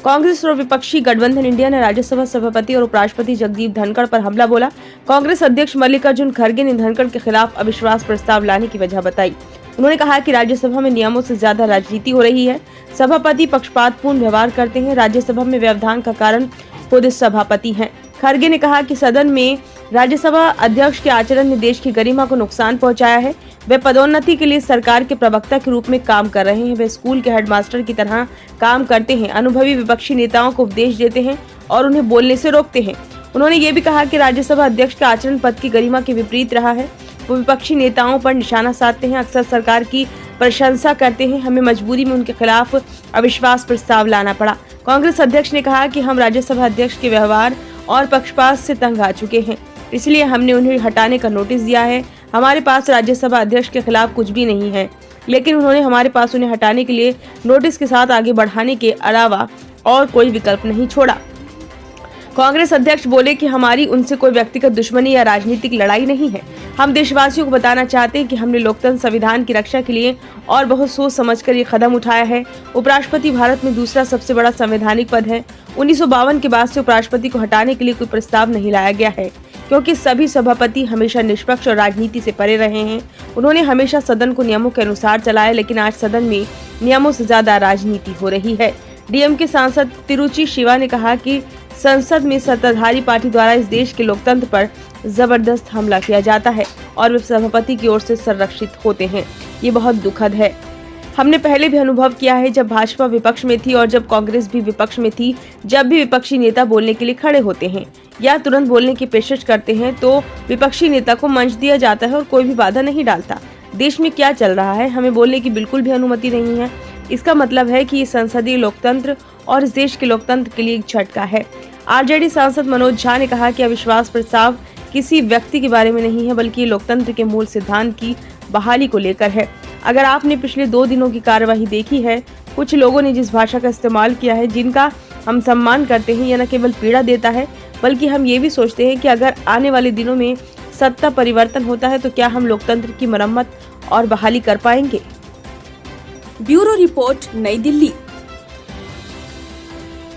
कांग्रेस और विपक्षी गठबंधन इंडिया ने राज्यसभा सभापति और उपराष्ट्रपति जगदीप धनखड़ पर हमला बोला। कांग्रेस अध्यक्ष मल्लिकार्जुन खड़गे ने धनखड़ के खिलाफ अविश्वास प्रस्ताव लाने की वजह बताई। उन्होंने कहा कि राज्यसभा में नियमों से ज्यादा राजनीति हो रही है। सभापति पक्षपातपूर्ण व्यवहार करते हैं। राज्यसभा में व्यवधान का कारण खुद सभापति हैं। खड़गे ने कहा कि सदन में राज्यसभा अध्यक्ष के आचरण ने देश की गरिमा को नुकसान पहुंचाया है। वे पदोन्नति के लिए सरकार के प्रवक्ता के रूप में काम कर रहे हैं। वे स्कूल के हेडमास्टर की तरह काम करते हैं। अनुभवी विपक्षी नेताओं को उपदेश देते हैं और उन्हें बोलने से रोकते हैं। उन्होंने ये भी कहा कि राज्यसभा अध्यक्ष का आचरण पद की गरिमा के विपरीत रहा है। वो विपक्षी नेताओं पर निशाना साधते हैं, अक्सर सरकार की प्रशंसा करते हैं। हमें मजबूरी में उनके खिलाफ अविश्वास प्रस्ताव लाना पड़ा। कांग्रेस अध्यक्ष ने कहा कि हम राज्यसभा अध्यक्ष के व्यवहार और पक्षपात से तंग आ चुके हैं, इसलिए हमने उन्हें हटाने का नोटिस दिया है। हमारे पास राज्यसभा अध्यक्ष के खिलाफ कुछ भी नहीं है, लेकिन उन्होंने हमारे पास उन्हें हटाने के लिए नोटिस के साथ आगे बढ़ाने के अलावा और कोई विकल्प नहीं छोड़ा। कांग्रेस अध्यक्ष बोले कि हमारी उनसे कोई व्यक्तिगत दुश्मनी या राजनीतिक लड़ाई नहीं है। हम देशवासियों को बताना चाहते हैं कि हमने लोकतंत्र संविधान की रक्षा के लिए और बहुत सोच समझकर ये कदम उठाया है। उपराष्ट्रपति भारत में दूसरा सबसे बड़ा संवैधानिक पद है। 1952 के बाद से उपराष्ट्रपति को हटाने के लिए कोई प्रस्ताव नहीं लाया गया है, क्योंकि सभी सभापति हमेशा निष्पक्ष और राजनीति से परे रहे हैं। उन्होंने हमेशा सदन को नियमों के अनुसार चलाया, लेकिन आज सदन में नियमों से ज्यादा राजनीति हो रही है। डीएमके सांसद तिरुचि शिवा ने कहा कि संसद में सत्ताधारी पार्टी द्वारा इस देश के लोकतंत्र पर जबरदस्त हमला किया जाता है और वे सभापति की ओर से संरक्षित होते हैं। ये बहुत दुखद है। हमने पहले भी अनुभव किया है, जब भाजपा विपक्ष में थी और जब कांग्रेस भी विपक्ष में थी। जब भी विपक्षी नेता बोलने के लिए खड़े होते हैं या तुरंत बोलने की पेशकश करते हैं तो विपक्षी नेता को मंच दिया जाता है और कोई भी बाधा नहीं डालता। देश में क्या चल रहा है, हमें बोलने की बिल्कुल भी अनुमति नहीं है। इसका मतलब है कि ये संसदीय लोकतंत्र और इस देश के लोकतंत्र के लिए एक झटका है। आरजेडी सांसद मनोज झा ने कहा कि अविश्वास प्रस्ताव किसी व्यक्ति के बारे में नहीं है, बल्कि लोकतंत्र के मूल सिद्धांत की बहाली को लेकर है। अगर आपने पिछले 2 दिनों की कार्यवाही देखी है, कुछ लोगों ने जिस भाषा का इस्तेमाल किया है, जिनका हम सम्मान करते हैं, यह न केवल पीड़ा देता है, बल्कि हम ये भी सोचते हैं कि अगर आने वाले दिनों में सत्ता परिवर्तन होता है तो क्या हम लोकतंत्र की मरम्मत और बहाली कर पाएंगे। ब्यूरो रिपोर्ट, नई दिल्ली।